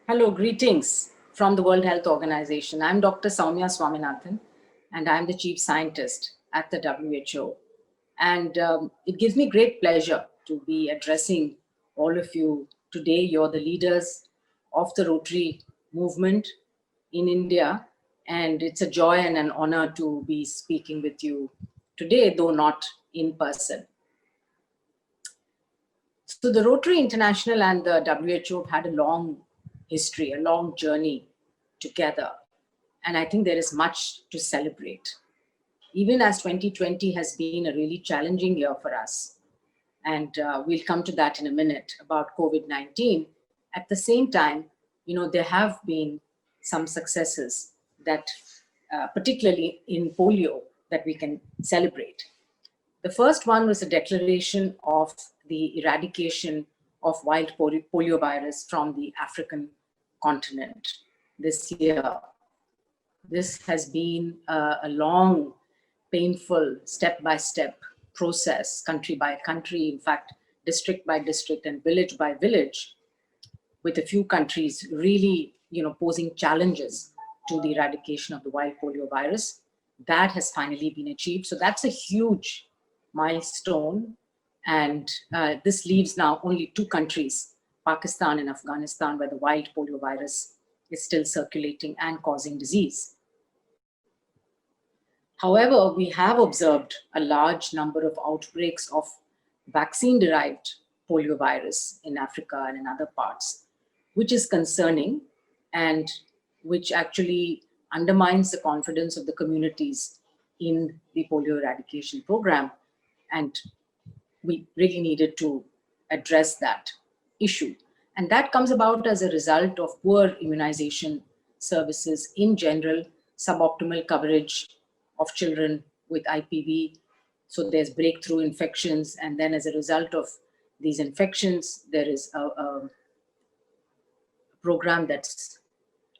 Hello, greetings from the World Health Organization. I'm Dr. Saumya Swaminathan, and I'm the Chief Scientist at the WHO. And it gives me great pleasure to be addressing all of you today. You're the leaders of the Rotary movement in India, and it's a joy and an honor to be speaking with you today, though not in person. So the Rotary International and the WHO have had a long history, a long journey together. And I think there is much to celebrate. Even as 2020 has been a really challenging year for us. And we'll come to that in a minute about COVID-19. At the same time, there have been some successes that, particularly in polio, that we can celebrate. The first one was a declaration of the eradication of wild polio virus from the African continent this year. This has been a long, painful, step-by-step process, country by country, in fact, district by district and village by village, with a few countries really, posing challenges to the eradication of the wild polio virus. That has finally been achieved. So that's a huge milestone. And this leaves now only two countries, Pakistan and Afghanistan, where the wild polio virus is still circulating and causing disease. However, we have observed a large number of outbreaks of vaccine-derived polio virus in Africa and in other parts, which is concerning and which actually undermines the confidence of the communities in the polio eradication program. And we really needed to address that issue. And that comes about as a result of poor immunization services in general, suboptimal coverage of children with IPV. So there's breakthrough infections. And then as a result of these infections, there is a program that's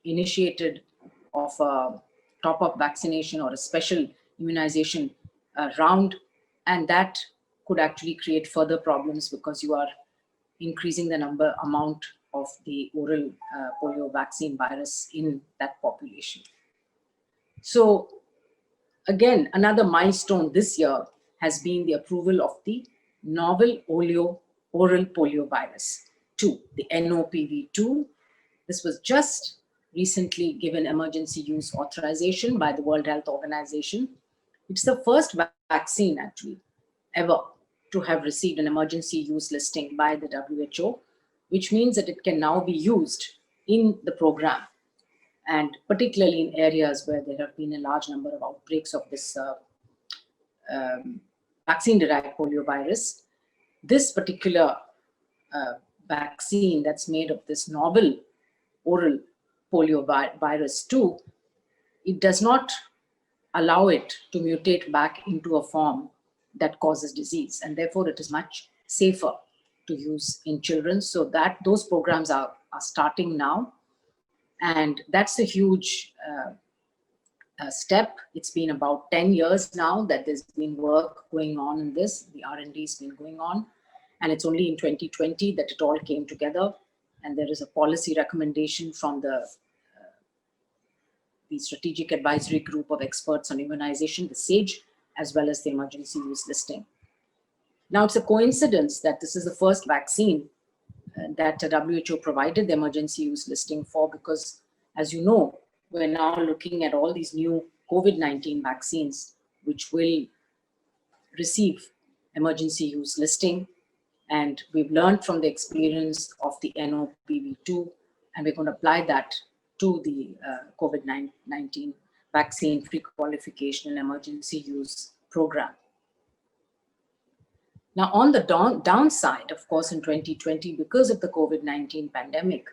initiated of a top-up vaccination or a special immunization round. And that could actually create further problems because you are increasing the amount of the oral polio vaccine virus in that population. So again, another milestone this year has been the approval of the novel oral polio virus 2, the NOPV2. This was just recently given emergency use authorization by the World Health Organization. It's the first vaccine actually ever to have received an emergency use listing by the WHO, which means that it can now be used in the program, and particularly in areas where there have been a large number of outbreaks of this vaccine-derived polio virus. This particular vaccine that's made of this novel oral polio virus 2, it does not allow it to mutate back into a form that causes disease, and therefore it is much safer to use in children. So that those programs are starting now, and that's a huge step. It's been about 10 years now that there's been work going on in this. The R&D has been going on, and it's only in 2020 that it all came together, and there is a policy recommendation from the Strategic Advisory Group of Experts on Immunization, the SAGE, as well as the emergency use listing. Now, it's a coincidence that this is the first vaccine that WHO provided the emergency use listing for, because, as you know, we're now looking at all these new COVID-19 vaccines, which will receive emergency use listing. And we've learned from the experience of the NOPV2, and we're going to apply that to the COVID-19 vaccine pre-qualification and emergency use program. Now, on the downside, of course, in 2020, because of the COVID-19 pandemic,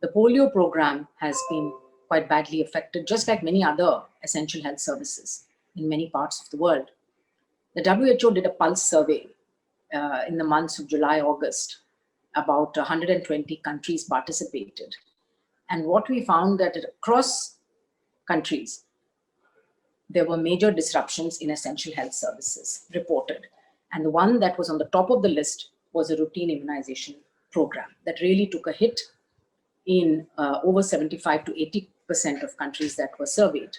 the polio program has been quite badly affected, just like many other essential health services in many parts of the world. The WHO did a pulse survey in the months of July, August. About 120 countries participated. And what we found that across countries, there were major disruptions in essential health services reported. And the one that was on the top of the list was a routine immunization program that really took a hit. in over 75 to 80% of countries that were surveyed.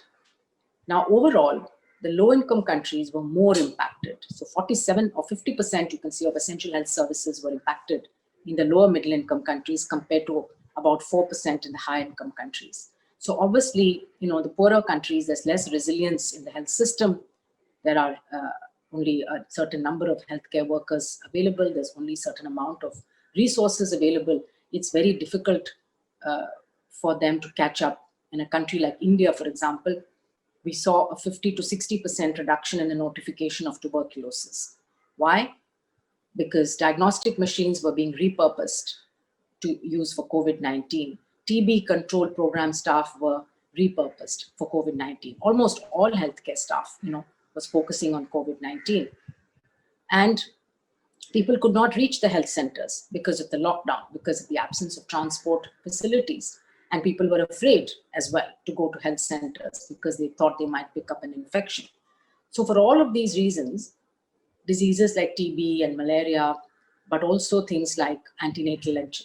Now, overall, the low-income countries were more impacted. So 47 or 50%, you can see, of essential health services were impacted in the lower middle-income countries compared to about 4% in the high-income countries. So obviously, the poorer countries, there's less resilience in the health system. There are only a certain number of healthcare workers available. There's only a certain amount of resources available. It's very difficult for them to catch up. In a country like India, for example, we saw a 50 to 60% reduction in the notification of tuberculosis. Why? Because diagnostic machines were being repurposed to use for COVID-19. TB control program staff were repurposed for COVID-19. Almost all healthcare staff, was focusing on COVID-19. And people could not reach the health centers because of the lockdown, because of the absence of transport facilities. And people were afraid as well to go to health centers because they thought they might pick up an infection. So for all of these reasons, diseases like TB and malaria, but also things like antenatal and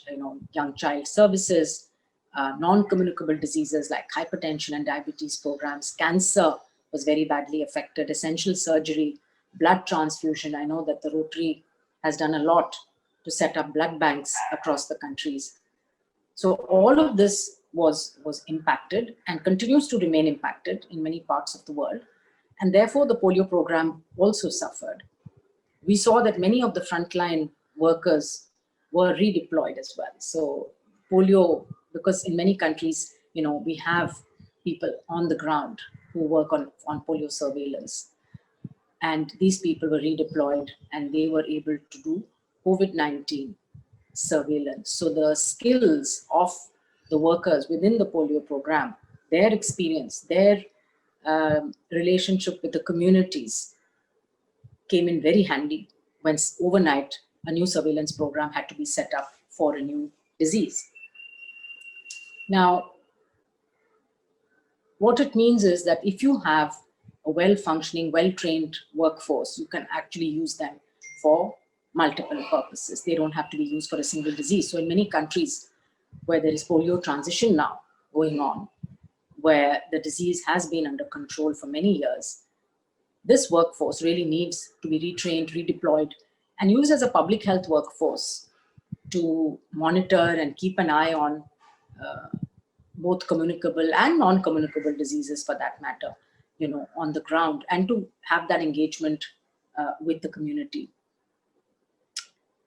young child services, non-communicable diseases like hypertension and diabetes programs, cancer was very badly affected, essential surgery, blood transfusion. I know that the Rotary has done a lot to set up blood banks across the countries. So all of this was impacted and continues to remain impacted in many parts of the world. And therefore, the polio program also suffered. We saw that many of the frontline workers were redeployed as well. So polio, because in many countries, we have people on the ground who work on polio surveillance. And these people were redeployed and they were able to do COVID-19 surveillance. So the skills of the workers within the polio program, their experience, their relationship with the communities came in very handy when overnight a new surveillance program had to be set up for a new disease. Now, what it means is that if you have a well-functioning, well-trained workforce, you can actually use them for multiple purposes. They don't have to be used for a single disease. So in many countries where there is polio transition now going on, where the disease has been under control for many years, this workforce really needs to be retrained, redeployed, and used as a public health workforce to monitor and keep an eye on both communicable and non-communicable diseases, for that matter, on the ground, and to have that engagement with the community.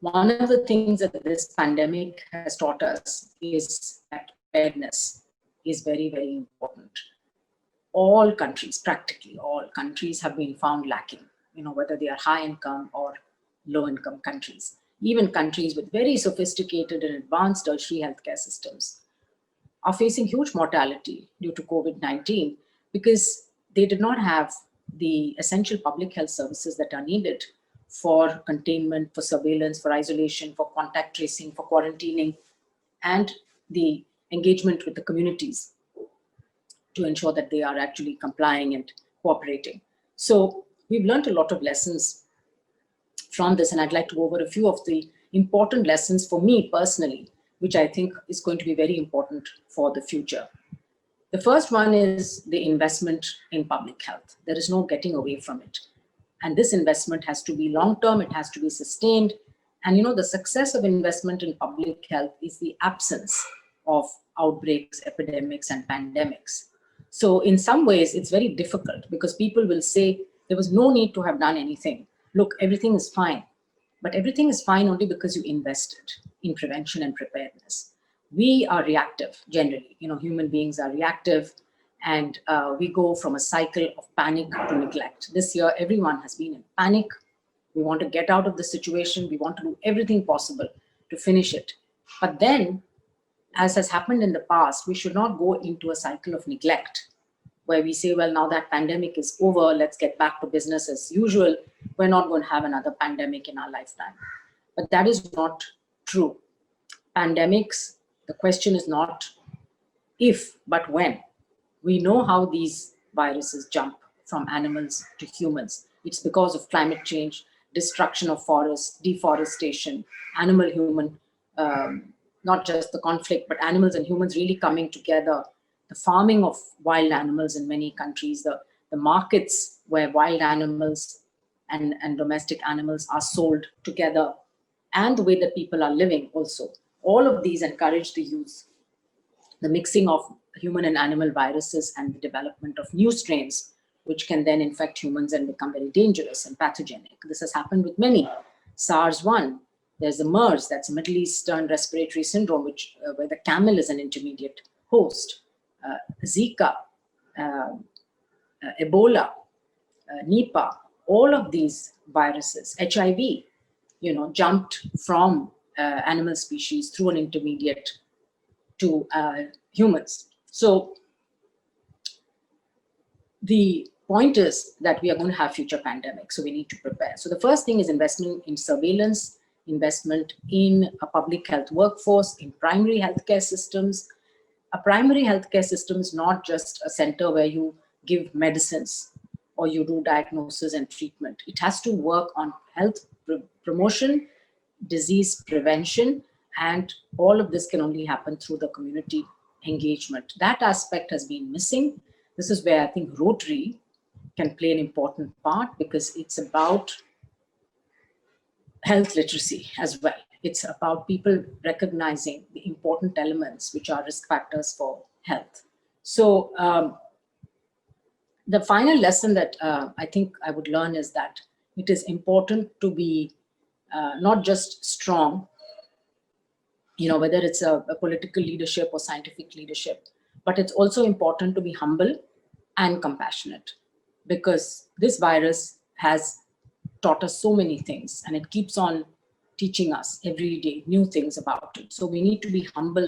One of the things that this pandemic has taught us is that preparedness is very, very important. All countries, practically all countries, have been found lacking, whether they are high income or low income countries. Even countries with very sophisticated and advanced tertiary healthcare systems are facing huge mortality due to COVID-19 because they did not have the essential public health services that are needed for containment, for surveillance, for isolation, for contact tracing, for quarantining, and the engagement with the communities to ensure that they are actually complying and cooperating. So we've learned a lot of lessons from this, and I'd like to go over a few of the important lessons for me personally, which I think is going to be very important for the future. The first one is the investment in public health. There is no getting away from it. And this investment has to be long-term, it has to be sustained. And the success of investment in public health is the absence of outbreaks, epidemics, and pandemics. So in some ways, it's very difficult because people will say there was no need to have done anything. Look, everything is fine. But everything is fine only because you invested in prevention and preparedness. We are reactive generally. Human beings are reactive, and we go from a cycle of panic to neglect. This year, everyone has been in panic. We want to get out of the situation. We want to do everything possible to finish it. But then, as has happened in the past, we should not go into a cycle of neglect where we say, well, now that pandemic is over, let's get back to business as usual. We're not going to have another pandemic in our lifetime. But that is not true. Pandemics, the question is not if, but when. We know how these viruses jump from animals to humans. It's because of climate change, destruction of forests, deforestation, animal-human not just the conflict, but animals and humans really coming together, the farming of wild animals in many countries, the markets where wild animals and domestic animals are sold together, and the way that people are living also. All of these encourage the use, the mixing of human and animal viruses, and the development of new strains, which can then infect humans and become very dangerous and pathogenic. This has happened with many. SARS-1, there's the MERS, that's a Middle Eastern respiratory syndrome, where the camel is an intermediate host. Zika, Ebola, Nipah, all of these viruses, HIV, jumped from animal species through an intermediate to humans. So the point is that we are going to have future pandemics, so we need to prepare. So the first thing is investment in surveillance, investment in a public health workforce, in primary healthcare systems. A primary healthcare system is not just a center where you give medicines or you do diagnosis and treatment. It has to work on health promotion, disease prevention, and all of this can only happen through the community engagement. That aspect has been missing. This is where I think Rotary can play an important part, because it's about health literacy as well. It's about people recognizing the important elements which are risk factors for health. So the final lesson that I think I would learn is that it is important to be not just strong, whether it's a political leadership or scientific leadership, but it's also important to be humble and compassionate, because this virus has taught us so many things, and it keeps on teaching us every day new things about it. So we need to be humble.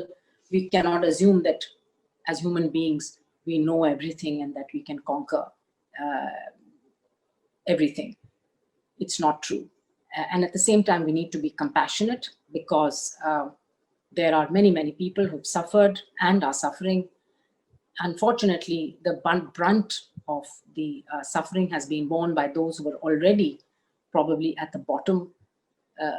We cannot assume that as human beings we know everything and that we can conquer everything. It's not true. And at the same time, we need to be compassionate, because there are many, many people who've suffered and are suffering. Unfortunately, the brunt of the suffering has been borne by those who were already probably at the bottom,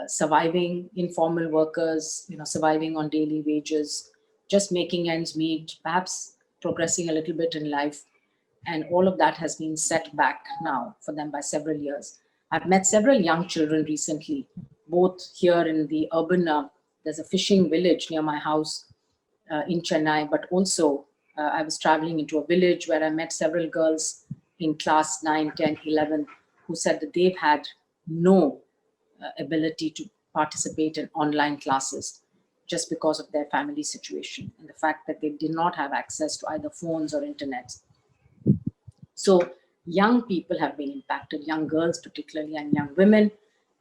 surviving, informal workers, surviving on daily wages, just making ends meet, perhaps progressing a little bit in life. And all of that has been set back now for them by several years. I've met several young children recently, both here in the urban, there's a fishing village near my house in Chennai, but also I was traveling into a village where I met several girls in class 9, 10, 11, who said that they've had no ability to participate in online classes just because of their family situation and the fact that they did not have access to either phones or internet. So young people have been impacted, young girls particularly, and young women.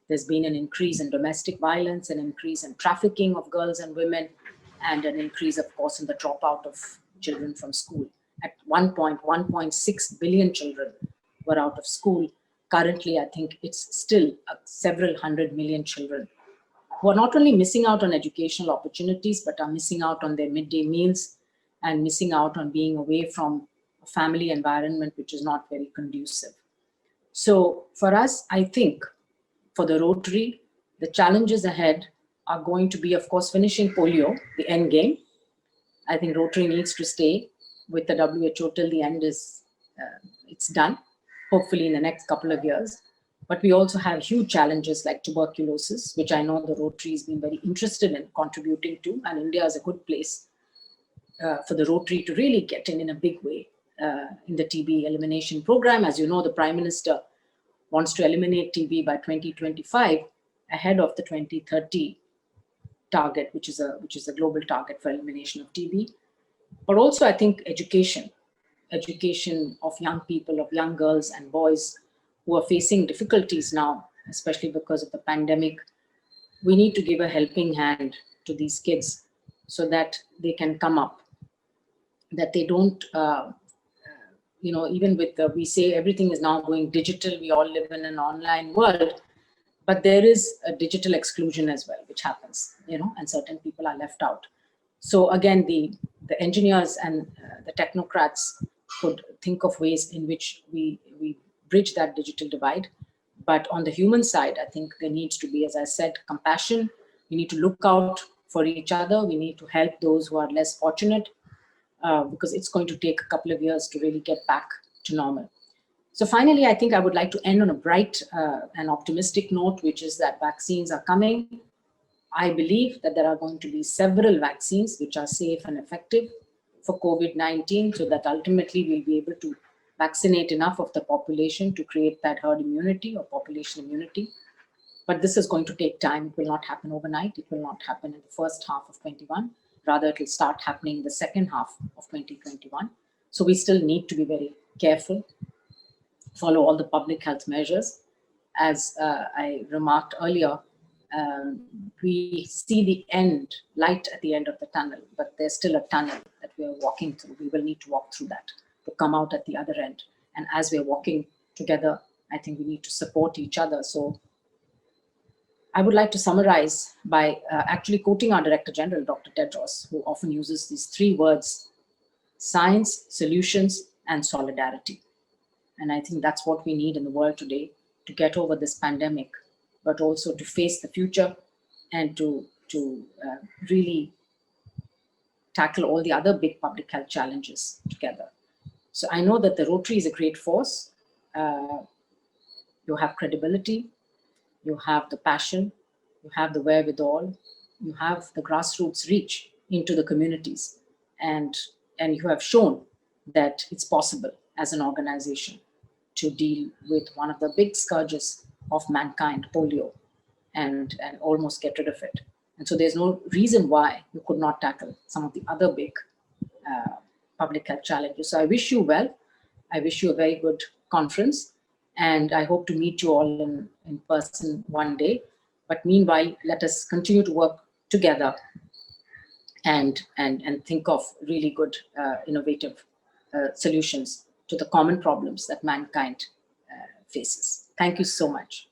There's been an increase in domestic violence, an increase in trafficking of girls and women, and an increase, of course, in the dropout of children from school. At one point, 1.6 billion children were out of school. Currently, I think it's still several 100 million children who are not only missing out on educational opportunities, but are missing out on their midday meals and missing out on being away from a family environment which is not very conducive. So for us, I think for the Rotary, the challenges ahead are going to be, of course, finishing polio, the end game. I think Rotary needs to stay with the WHO till the end is it's done, hopefully in the next couple of years. But we also have huge challenges like tuberculosis, which I know the Rotary has been very interested in contributing to, and India is a good place for the Rotary to really get in a big way in the TB elimination program. As you know, the Prime Minister wants to eliminate TB by 2025 ahead of the 2030 target, which is a global target for elimination of TB. But also, I think education of young people, of young girls and boys who are facing difficulties now, especially because of the pandemic. We need to give a helping hand to these kids so that they can come up, that they don't, even with we say everything is now going digital, we all live in an online world, but there is a digital exclusion as well, which happens, and certain people are left out. So again, the engineers and the technocrats could think of ways in which we bridge that digital divide. But on the human side, I think there needs to be, as I said, compassion. We need to look out for each other. We need to help those who are less fortunate, because it's going to take a couple of years to really get back to normal. So finally, I think I would like to end on a bright and optimistic note, which is that vaccines are coming. I believe that there are going to be several vaccines which are safe and effective for COVID-19, so that ultimately we'll be able to vaccinate enough of the population to create that herd immunity or population immunity. But this is going to take time. It will not happen overnight. It will not happen in the first half of 21. Rather, it will start happening in the second half of 2021. So we still need to be very careful, follow all the public health measures. As I remarked earlier, we see the light at the end of the tunnel, but there's still a tunnel that we are walking through. We will need to walk through that to come out at the other end. And as we're walking together, I think we need to support each other. So I would like to summarize by actually quoting our Director General, Dr. Tedros, who often uses these three words: science, solutions, and solidarity. And I think that's what we need in the world today to get over this pandemic, but also to face the future and to really tackle all the other big public health challenges together. So I know that the Rotary is a great force. You have credibility, you have the passion, you have the wherewithal, you have the grassroots reach into the communities, and you have shown that it's possible as an organization to deal with one of the big scourges of mankind, polio, and almost get rid of it. And so there's no reason why you could not tackle some of the other big public health challenges. So I wish you well. I wish you a very good conference, and I hope to meet you all in person one day. But meanwhile, let us continue to work together and think of really good, innovative solutions to the common problems that mankind faces. Thank you so much.